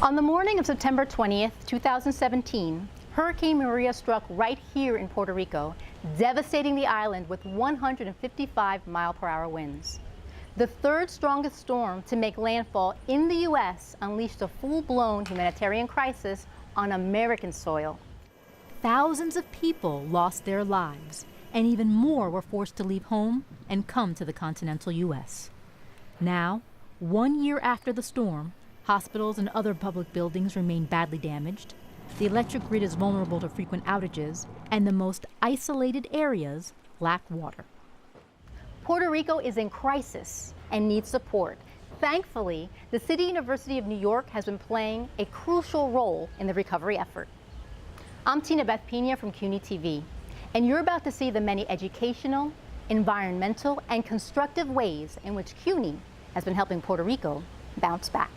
On the morning of September 20th, 2017, Hurricane Maria struck right here in Puerto Rico, devastating the island with 155-mile-per-hour winds. The third strongest storm to make landfall in the U.S. unleashed a full-blown humanitarian crisis on American soil. Thousands of people lost their lives, and even more were forced to leave home and come to the continental U.S. Now, 1 year after the storm, hospitals and other public buildings remain badly damaged, the electric grid is vulnerable to frequent outages, and the most isolated areas lack water. Puerto Rico is in crisis and needs support. Thankfully, the City University of New York has been playing a crucial role in the recovery effort. I'm Tinabeth Piña from CUNY TV, and you're about to see the many educational, environmental, and constructive ways in which CUNY has been helping Puerto Rico bounce back.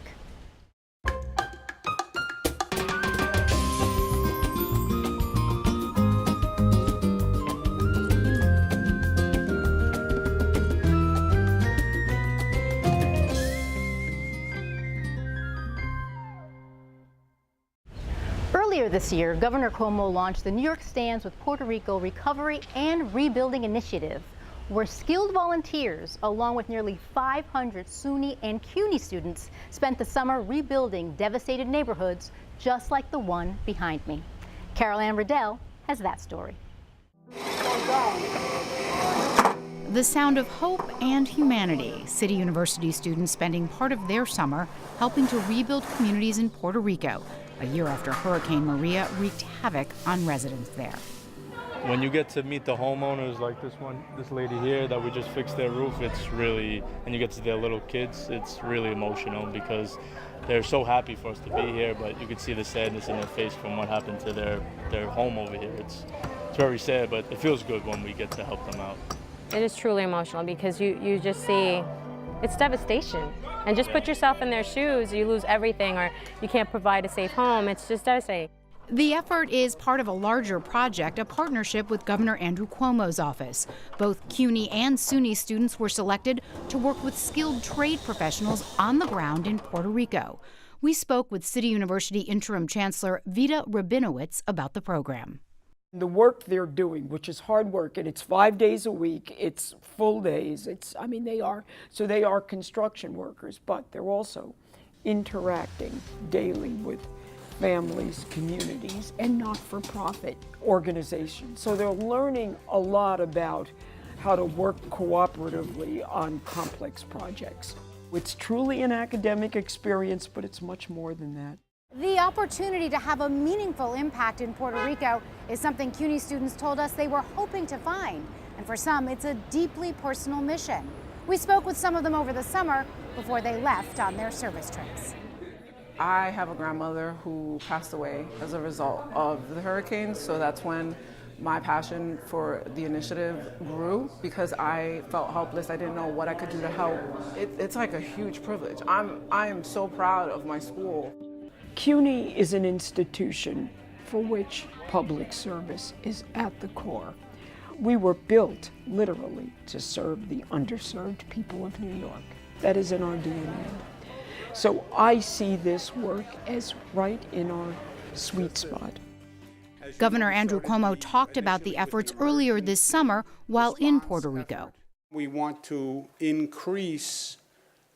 Earlier this year, Governor Cuomo launched the New York Stands with Puerto Rico Recovery and Rebuilding Initiative, where skilled volunteers, along with nearly 500 SUNY and CUNY students, spent the summer rebuilding devastated neighborhoods just like the one behind me. Anne Riddell has that story. The sound of hope and humanity. City University students spending part of their summer helping to rebuild communities in Puerto Rico, a year after Hurricane Maria wreaked havoc on residents there. When you get to meet the homeowners like this lady here that we just fixed their roof, it's really, and you get to their little kids, it's really emotional because they're so happy for us to be here, but you can see the sadness in their face from what happened to their home over here. It's very sad, but it feels good when we get to help them out. It is truly emotional because you just see, it's devastation. And just put yourself in their shoes, you lose everything or you can't provide a safe home. It's just devastating. The effort is part of a larger project, a partnership with Governor Andrew Cuomo's office. Both CUNY and SUNY students were selected to work with skilled trade professionals on the ground in Puerto Rico. We spoke with City University Interim Chancellor Vida Rabinowitz about the program. The work they're doing, which is hard work, and it's 5 days a week, it's full days, they are construction workers, but they're also interacting daily with families, communities, and not-for-profit organizations. So they're learning a lot about how to work cooperatively on complex projects. It's truly an academic experience, but it's much more than that. The opportunity to have a meaningful impact in Puerto Rico is something CUNY students told us they were hoping to find. And for some, it's a deeply personal mission. We spoke with some of them over the summer before they left on their service trips. I have a grandmother who passed away as a result of the hurricanes, so that's when my passion for the initiative grew because I felt helpless. I didn't know what I could do to help. It's like a huge privilege. I am so proud of my school. CUNY is an institution for which public service is at the core. We were built, literally, to serve the underserved people of New York. That is in our DNA. So I see this work as right in our sweet spot. Governor Andrew Cuomo talked about the efforts earlier this summer while in Puerto Rico. We want to increase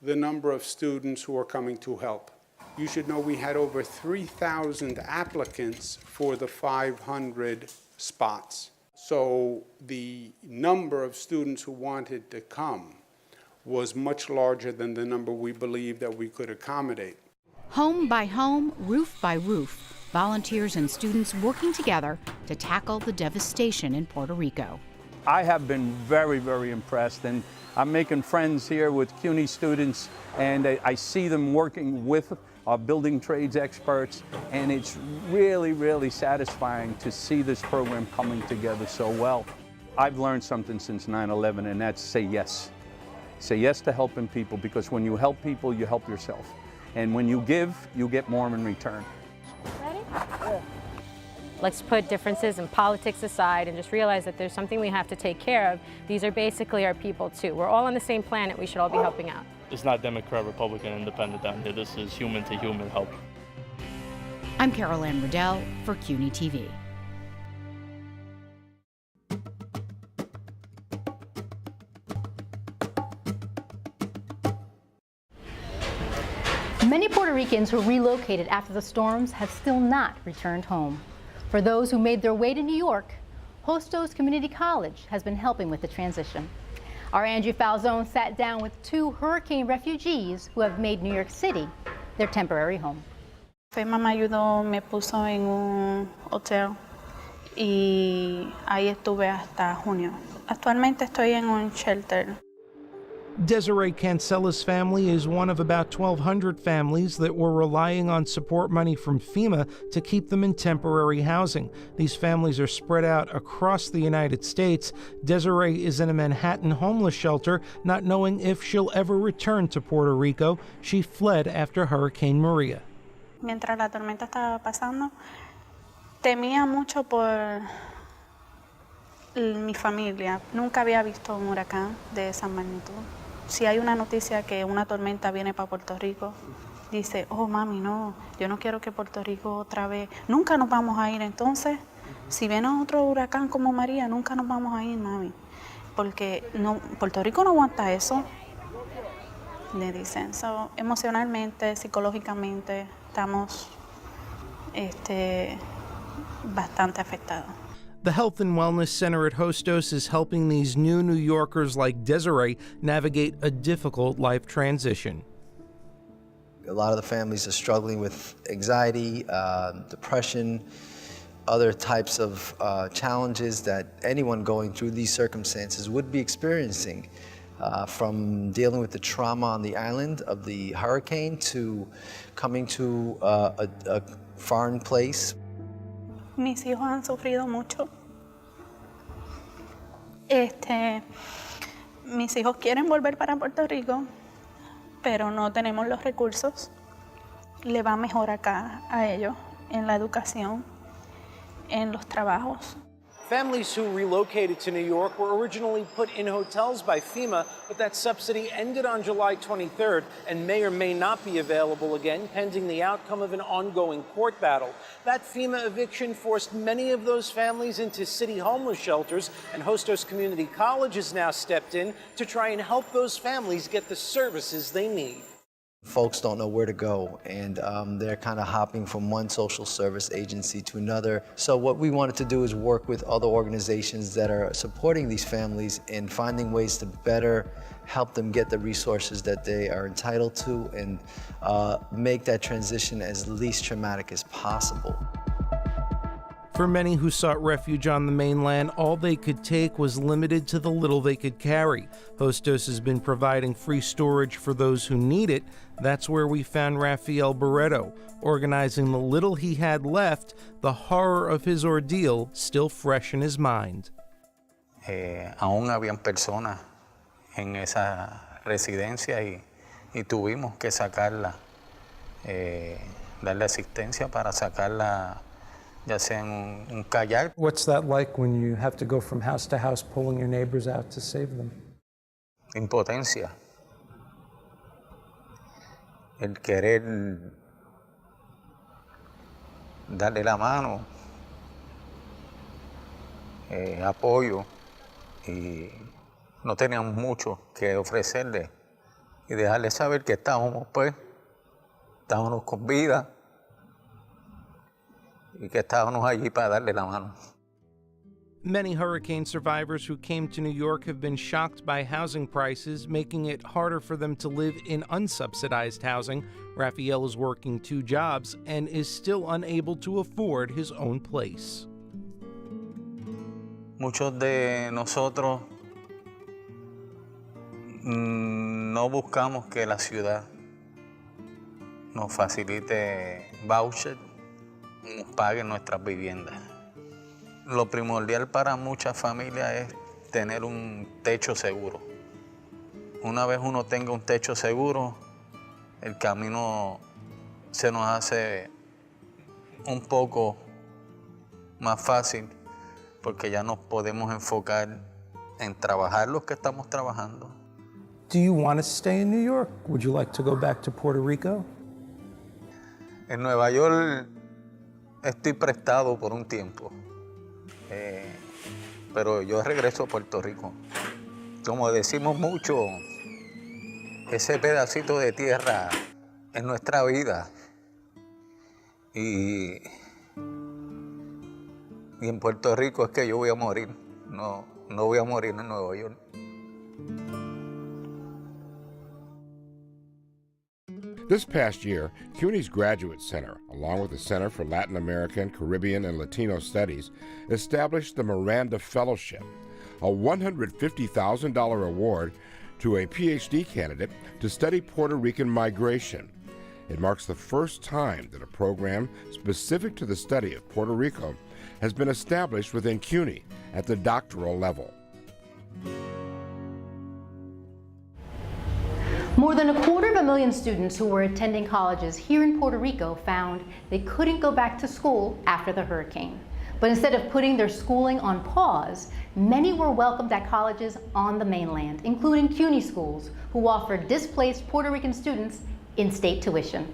the number of students who are coming to help. You should know we had over 3,000 applicants for the 500 spots. So the number of students who wanted to come was much larger than the number we believed that we could accommodate. Home by home, roof by roof, volunteers and students working together to tackle the devastation in Puerto Rico. I have been very, very impressed, and I'm making friends here with CUNY students, and I see them working with building trades experts, and it's really, really satisfying to see this program coming together so well. I've learned something since 9/11, and that's say yes. Say yes to helping people, because when you help people, you help yourself. And when you give, you get more in return. Ready? Yeah. Let's put differences in politics aside and just realize that there's something we have to take care of. These are basically our people too. We're all on the same planet. We should all be helping out. It's not Democrat, Republican, Independent down here. This is human to human help. I'm Anne Riddell for CUNY TV. Many Puerto Ricans who relocated after the storms have still not returned home. For those who made their way to New York, Hostos Community College has been helping with the transition. Our Andrew Falzone sat down with 2 hurricane refugees who have made New York City their temporary home. FEMA me ayudó, me puso en un hotel y ahí estuve hasta junio. Actualmente estoy en un shelter. Desiree Cancella's family is one of about 1,200 families that were relying on support money from FEMA to keep them in temporary housing. These families are spread out across the United States. Desiree is in a Manhattan homeless shelter, not knowing if she'll ever return to Puerto Rico. She fled after Hurricane Maria. Mientras la tormenta estaba pasando, temía mucho por mi familia. Nunca había visto un huracán de esa magnitud. Si hay una noticia que una tormenta viene para Puerto Rico, dice, oh mami, no, yo no quiero que Puerto Rico otra vez, nunca nos vamos a ir. Entonces, si viene otro huracán como María, nunca nos vamos a ir, mami, porque no, Puerto Rico no aguanta eso. Le dicen, emocionalmente, psicológicamente, estamos bastante afectados. The Health and Wellness Center at Hostos is helping these new New Yorkers like Desiree navigate a difficult life transition. A lot of the families are struggling with anxiety, depression, other types of challenges that anyone going through these circumstances would be experiencing, from dealing with the trauma on the island of the hurricane to coming to a foreign place. Mis hijos han sufrido mucho. Mis hijos quieren volver para Puerto Rico, pero no tenemos los recursos. Le va mejor acá a ellos, en la educación, en los trabajos. Families who relocated to New York were originally put in hotels by FEMA, but that subsidy ended on July 23rd and may or may not be available again, pending the outcome of an ongoing court battle. That FEMA eviction forced many of those families into city homeless shelters, and Hostos Community College has now stepped in to try and help those families get the services they need. Folks don't know where to go, and they're kind of hopping from one social service agency to another. So what we wanted to do is work with other organizations that are supporting these families and finding ways to better help them get the resources that they are entitled to and make that transition as least traumatic as possible. For many who sought refuge on the mainland, all they could take was limited to the little they could carry. Hostos has been providing free storage for those who need it. That's where we found Rafael Barreto, organizing the little he had left, the horror of his ordeal still fresh in his mind. Aún habían personas en esa residencia y tuvimos que sacarla, darle asistencia para sacarla, ya sea en un kayak. What's that like when you have to go from house to house pulling your neighbors out to save them? Impotencia. El querer darle la mano, apoyo, y no teníamos mucho que ofrecerle y dejarle saber que estábamos con vida y que estábamos allí para darle la mano. Many hurricane survivors who came to New York have been shocked by housing prices, making it harder for them to live in unsubsidized housing. Rafael is working 2 jobs and is still unable to afford his own place. Muchos de nosotros no buscamos que la ciudad nos facilite voucher, nos pague nuestras viviendas. Lo primordial para muchas familias es tener un techo seguro. Una vez uno tenga un techo seguro, el camino se nos hace un poco más fácil porque ya nos podemos enfocar en trabajar lo que estamos trabajando. Do you want to stay in New York? Would you like to go back to Puerto Rico? En Nueva York estoy prestado por un tiempo, pero yo regreso a Puerto Rico. Como decimos mucho, ese pedacito de tierra es nuestra vida. Y en Puerto Rico es que yo voy a morir, no voy a morir en Nueva York. This past year, CUNY's Graduate Center, along with the Center for Latin American, Caribbean, and Latino Studies, established the Miranda Fellowship, a $150,000 award to a PhD candidate to study Puerto Rican migration. It marks the first time that a program specific to the study of Puerto Rico has been established within CUNY at the doctoral level. More than 250,000 students who were attending colleges here in Puerto Rico found they couldn't go back to school after the hurricane. But instead of putting their schooling on pause, many were welcomed at colleges on the mainland, including CUNY schools, who offer displaced Puerto Rican students in-state tuition.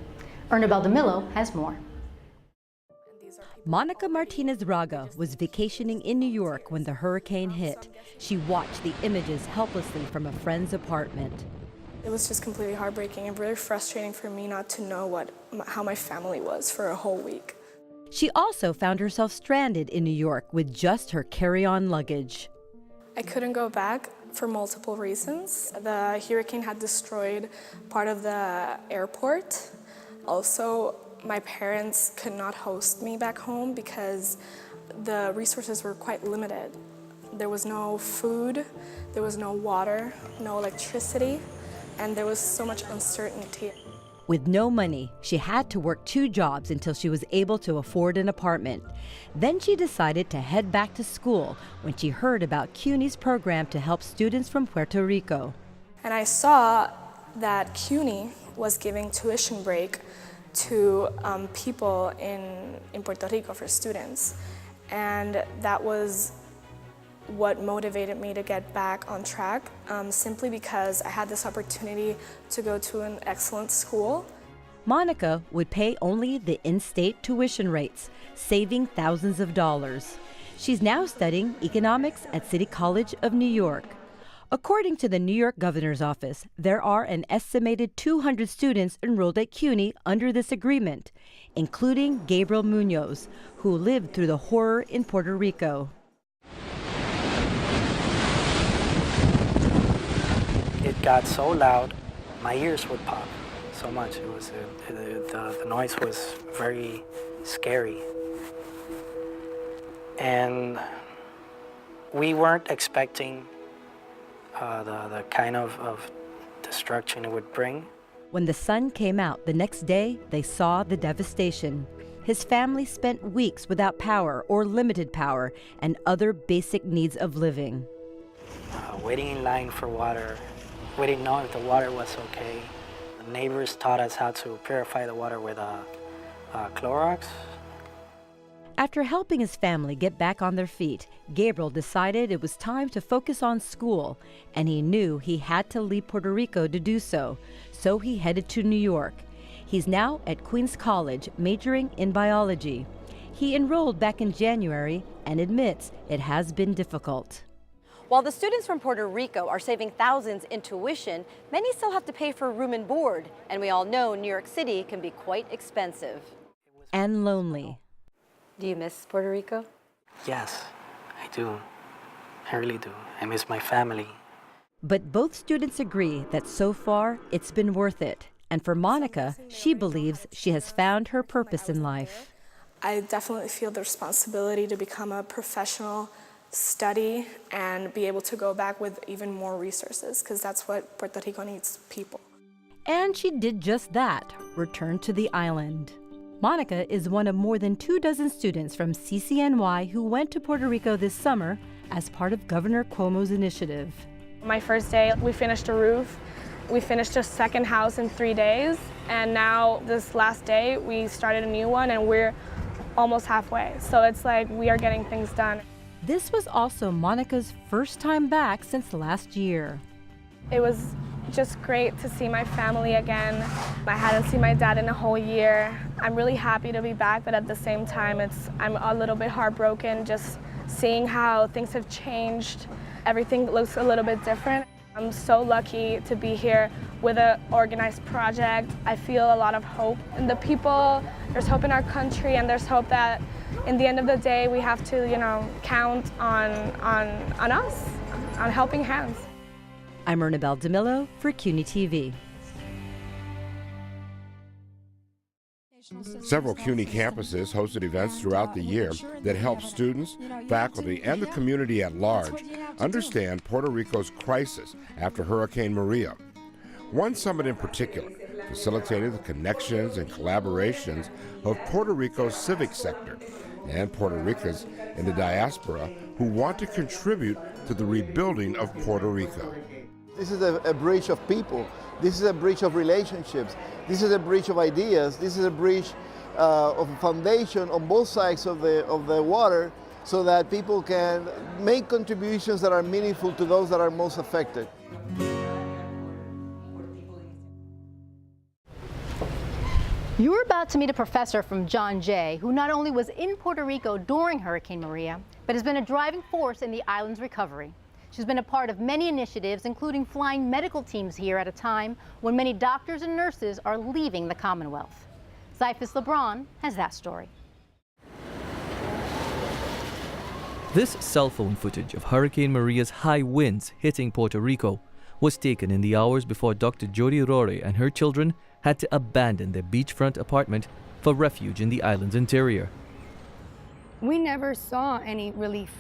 Ernabel DeMillo has more. Monica Martinez Raga was vacationing in New York when the hurricane hit. She watched the images helplessly from a friend's apartment. It was just completely heartbreaking and really frustrating for me not to know how my family was for a whole week. She also found herself stranded in New York with just her carry-on luggage. I couldn't go back for multiple reasons. The hurricane had destroyed part of the airport. Also, my parents could not host me back home because the resources were quite limited. There was no food, there was no water, no electricity, and there was so much uncertainty. With no money, she had to work 2 jobs until she was able to afford an apartment. Then she decided to head back to school when she heard about CUNY's program to help students from Puerto Rico. And I saw that CUNY was giving tuition break to people in Puerto Rico for students. And that was what motivated me to get back on track, simply because I had this opportunity to go to an excellent school. Monica would pay only the in-state tuition rates, saving thousands of dollars. She's now studying economics at City College of New York. According to the New York Governor's Office, there are an estimated 200 students enrolled at CUNY under this agreement, including Gabriel Munoz, who lived through the horror in Puerto Rico. It got so loud, my ears would pop so much. It was the noise was very scary, and we weren't expecting the kind of destruction it would bring. When the sun came out the next day, they saw the devastation. His family spent weeks without power or limited power and other basic needs of living. Waiting in line for water. We didn't know if the water was okay. The neighbors taught us how to purify the water with Clorox. After helping his family get back on their feet, Gabriel decided it was time to focus on school, and he knew he had to leave Puerto Rico to do so, so he headed to New York. He's now at Queens College, majoring in biology. He enrolled back in January and admits it has been difficult. While the students from Puerto Rico are saving thousands in tuition, many still have to pay for room and board, and we all know New York City can be quite expensive. And lonely. Do you miss Puerto Rico? Yes, I do. I really do. I miss my family. But both students agree that so far it's been worth it. And for Monica, she believes she has found her purpose in life. I definitely feel the responsibility to become a professional, study, and be able to go back with even more resources, because that's what Puerto Rico needs, people. And she did just that, returned to the island. Monica is one of more than 24 students from CCNY who went to Puerto Rico this summer as part of Governor Cuomo's initiative. My first day, we finished a roof. We finished a second house in 3 days, and now this last day, we started a new one, and we're almost halfway. So it's like we are getting things done. This was also Monica's first time back since last year. It was just great to see my family again. I hadn't seen my dad in a whole year. I'm really happy to be back, but at the same time, I'm a little bit heartbroken just seeing how things have changed. Everything looks a little bit different. I'm so lucky to be here with an organized project. I feel a lot of hope in the people. There's hope in our country, and there's hope that in the end of the day, we have to, count on us, on helping hands. I'm Ernabelle DeMillo for CUNY TV. Several CUNY campuses hosted events throughout the year that help students, faculty, and the community at large understand Puerto Rico's crisis after Hurricane Maria. One summit in particular facilitated the connections and collaborations of Puerto Rico's civic sector and Puerto Ricans in the diaspora who want to contribute to the rebuilding of Puerto Rico. This is a bridge of people. This is a bridge of relationships. This is a bridge of ideas. This is a bridge of a foundation on both sides of the water so that people can make contributions that are meaningful to those that are most affected. You're about to meet a professor from John Jay, who not only was in Puerto Rico during Hurricane Maria, but has been a driving force in the island's recovery. She's been a part of many initiatives, including flying medical teams here at a time when many doctors and nurses are leaving the Commonwealth. Zyphus LeBron has that story. This cell phone footage of Hurricane Maria's high winds hitting Puerto Rico was taken in the hours before Dr. Jody Rory and her children had to abandon their beachfront apartment for refuge in the island's interior. We never saw any relief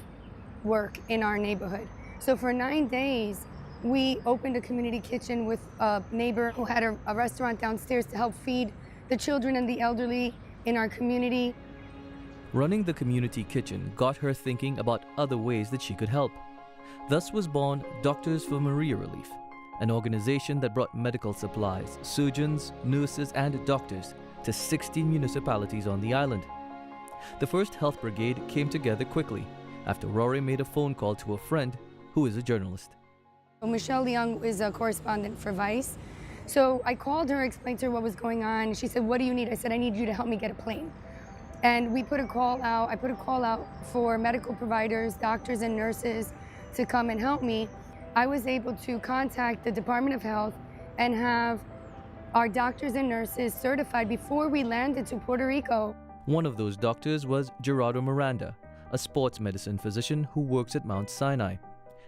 work in our neighborhood. So for 9 days, we opened a community kitchen with a neighbor who had a restaurant downstairs to help feed the children and the elderly in our community. Running the community kitchen got her thinking about other ways that she could help. Thus was born Doctors for Maria Relief, an organization that brought medical supplies, surgeons, nurses, and doctors to 16 municipalities on the island. The first health brigade came together quickly after Rory made a phone call to a friend who is a journalist. Michelle Leung is a correspondent for Vice. So I called her, explained to her what was going on. She said, "What do you need?" I said, "I need you to help me get a plane." And we put a call out. I put a call out for medical providers, doctors and nurses to come and help me. I was able to contact the Department of Health and have our doctors and nurses certified before we landed to Puerto Rico. One of those doctors was Gerardo Miranda, a sports medicine physician who works at Mount Sinai.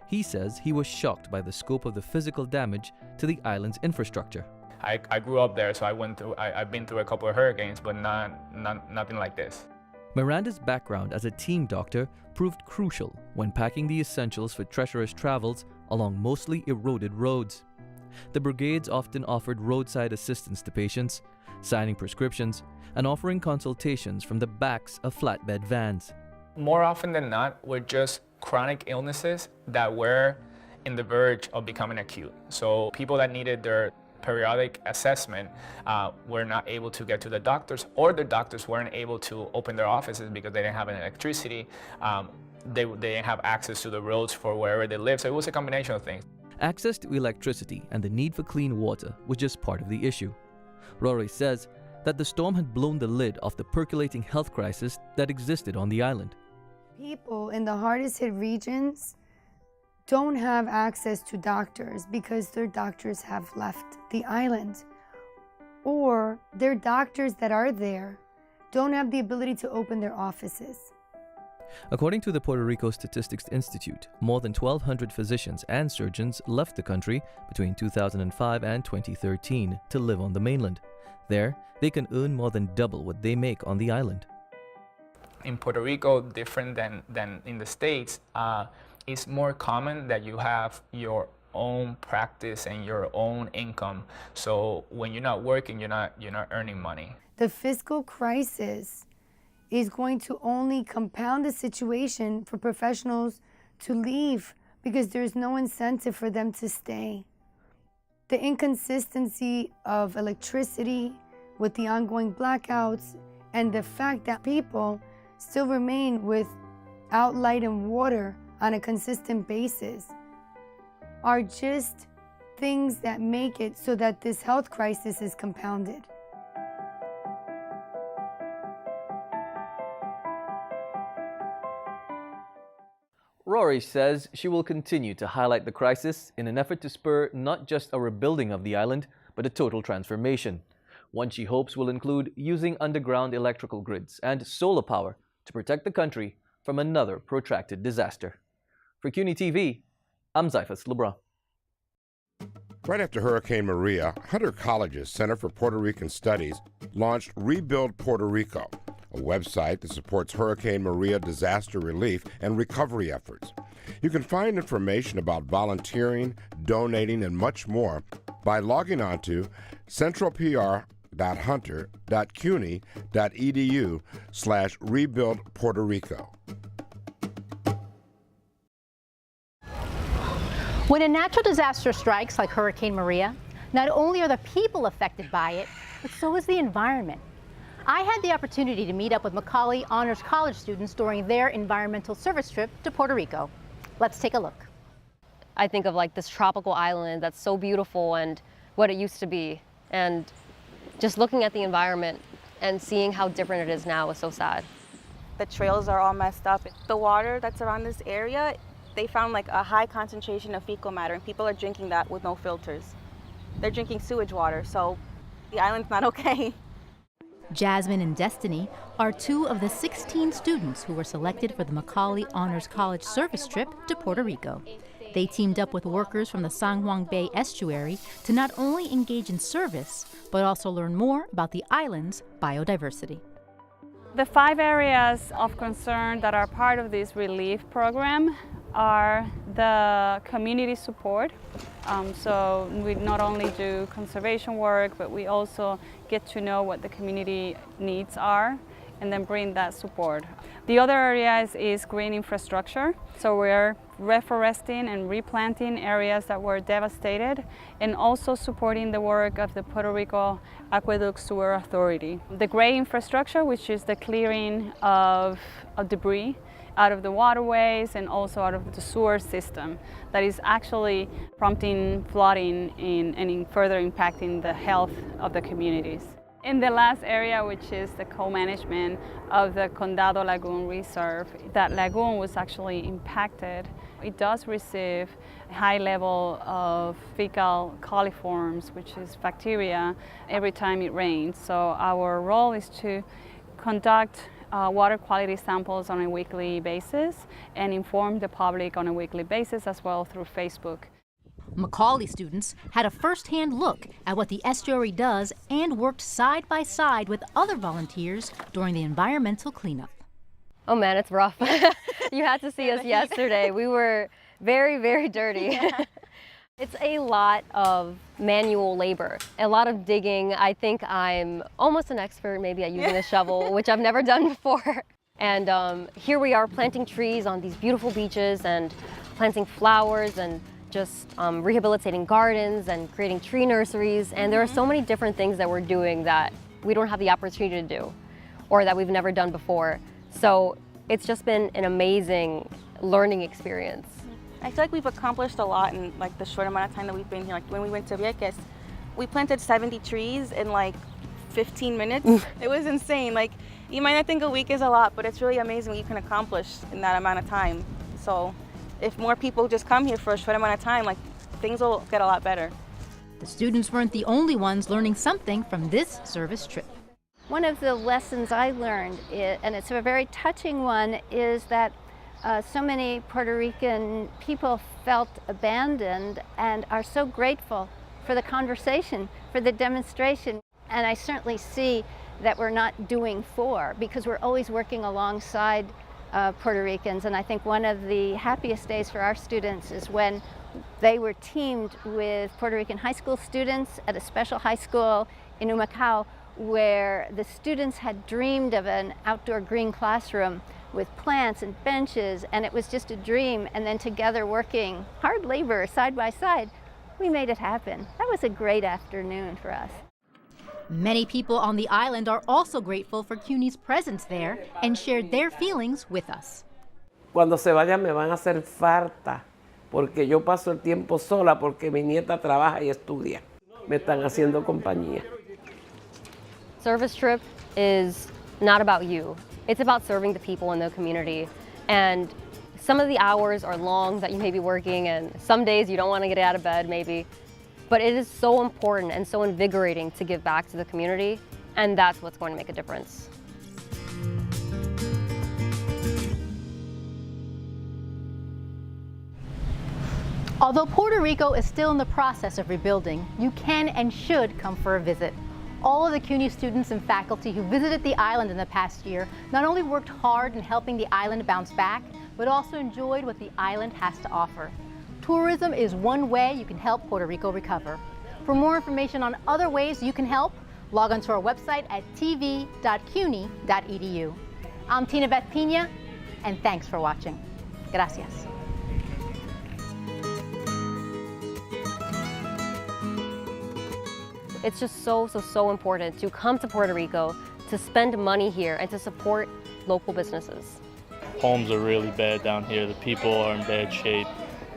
He says he was shocked by the scope of the physical damage to the island's infrastructure. I grew up there, so I've been through a couple of hurricanes, but nothing like this. Miranda's background as a team doctor proved crucial when packing the essentials for treacherous travels along mostly eroded roads. The brigades often offered roadside assistance to patients, signing prescriptions, and offering consultations from the backs of flatbed vans. More often than not, we're just chronic illnesses that were in the verge of becoming acute. So people that needed their periodic assessment were not able to get to the doctors, or the doctors weren't able to open their offices because they didn't have any electricity. They didn't have access to the roads for wherever they live. So it was a combination of things. Access to electricity and the need for clean water was just part of the issue. Rory says that the storm had blown the lid off the percolating health crisis that existed on the island. People in the hardest hit regions don't have access to doctors because their doctors have left the island, or their doctors that are there don't have the ability to open their offices. According to the Puerto Rico Statistics Institute, more than 1,200 physicians and surgeons left the country between 2005 and 2013 to live on the mainland. There, they can earn more than double what they make on the island. In Puerto Rico, different than in the States, it's more common that you have your own practice and your own income. So when you're not working, you're not earning money. The fiscal crisis is going to only compound the situation for professionals to leave because there's no incentive for them to stay. The inconsistency of electricity with the ongoing blackouts and the fact that people still remain without light and water on a consistent basis are just things that make it so that this health crisis is compounded. Rory says she will continue to highlight the crisis in an effort to spur not just a rebuilding of the island, but a total transformation. One she hopes will include using underground electrical grids and solar power to protect the country from another protracted disaster. For CUNY TV, I'm Zyphus LeBron. Right after Hurricane Maria, Hunter College's Center for Puerto Rican Studies launched Rebuild Puerto Rico, a website that supports Hurricane Maria disaster relief and recovery efforts. You can find information about volunteering, donating, and much more by logging on to centralpr.hunter.cuny.edu/Rebuild Puerto Rico. When a natural disaster strikes like Hurricane Maria, not only are the people affected by it, but so is the environment. I had the opportunity to meet up with Macaulay Honors College students during their environmental service trip to Puerto Rico. Let's take a look. I think of like this tropical island that's so beautiful and what it used to be. And just looking at the environment and seeing how different it is now is so sad. The trails are all messed up. The water that's around this area, they found like a high concentration of fecal matter, and people are drinking that with no filters. They're drinking sewage water, so the island's not okay. Jasmine and Destiny are two of the 16 students who were selected for the Macaulay Honors College service trip to Puerto Rico. They teamed up with workers from the San Juan Bay estuary to not only engage in service, but also learn more about the island's biodiversity. The 5 areas of concern that are part of this relief program are the community support. So we not only do conservation work, but we also get to know what the community needs are and then bring that support. The other areas is green infrastructure. So we're reforesting and replanting areas that were devastated and also supporting the work of the Puerto Rico Aqueduct Sewer Authority. The gray infrastructure, which is the clearing of debris out of the waterways and also out of the sewer system that is actually prompting flooding and further impacting the health of the communities. In the last area, which is the co-management of the Condado Lagoon Reserve, that lagoon was actually impacted. It does receive a high level of fecal coliforms, which is bacteria, every time it rains. So our role is to conduct water quality samples on a weekly basis and inform the public on a weekly basis as well through Facebook. Macaulay students had a first-hand look at what the estuary does and worked side by side with other volunteers during the environmental cleanup. Oh man, it's rough. You had to see us yesterday. We were very, very dirty. Yeah. It's a lot of manual labor, a lot of digging. I think I'm almost an expert maybe at using a shovel, which I've never done before. And here we are planting trees on these beautiful beaches and planting flowers and just rehabilitating gardens and creating tree nurseries. And there are so many different things that we're doing that we don't have the opportunity to do or that we've never done before. So it's just been an amazing learning experience. I feel like we've accomplished a lot in like the short amount of time that we've been here. Like when we went to Vieques, we planted 70 trees in like 15 minutes. It was insane. Like you might not think a week is a lot, but it's really amazing what you can accomplish in that amount of time. So if more people just come here for a short amount of time, like things will get a lot better. The students weren't the only ones learning something from this service trip. One of the lessons I learned, and it's a very touching one, is that so many Puerto Rican people felt abandoned and are so grateful for the conversation, for the demonstration. And I certainly see that we're not doing for, because we're always working alongside Puerto Ricans. And I think one of the happiest days for our students is when they were teamed with Puerto Rican high school students at a special high school in Humacao, where the students had dreamed of an outdoor green classroom with plants and benches, and it was just a dream. And then together working hard labor side by side, we made it happen. That was a great afternoon for us. Many people on the island are also grateful for CUNY's presence there and shared their feelings with us. Cuando se vayan me van a hacer falta porque yo paso el tiempo sola porque mi nieta trabaja y estudia. Me están haciendo compañía. Service trip is not about you. It's about serving the people in the community. And some of the hours are long that you may be working, and some days you don't want to get out of bed maybe. But it is so important and so invigorating to give back to the community, and that's what's going to make a difference. Although Puerto Rico is still in the process of rebuilding, you can and should come for a visit. All of the CUNY students and faculty who visited the island in the past year not only worked hard in helping the island bounce back, but also enjoyed what the island has to offer. Tourism is one way you can help Puerto Rico recover. For more information on other ways you can help, log on to our website at tv.cuny.edu. I'm Tinabeth Piña, and thanks for watching. Gracias. It's just so important to come to Puerto Rico, to spend money here, and to support local businesses. Homes are really bad down here. The people are in bad shape.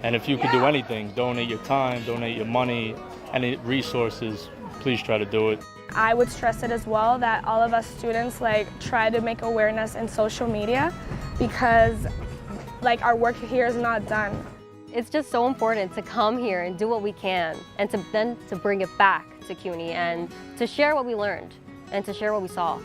And if you could do anything, donate your time, donate your money, any resources, please try to do it. I would stress it as well that all of us students try to make awareness in social media, because our work here is not done. It's just so important to come here and do what we can, and then to bring it back to CUNY and to share what we learned and to share what we saw.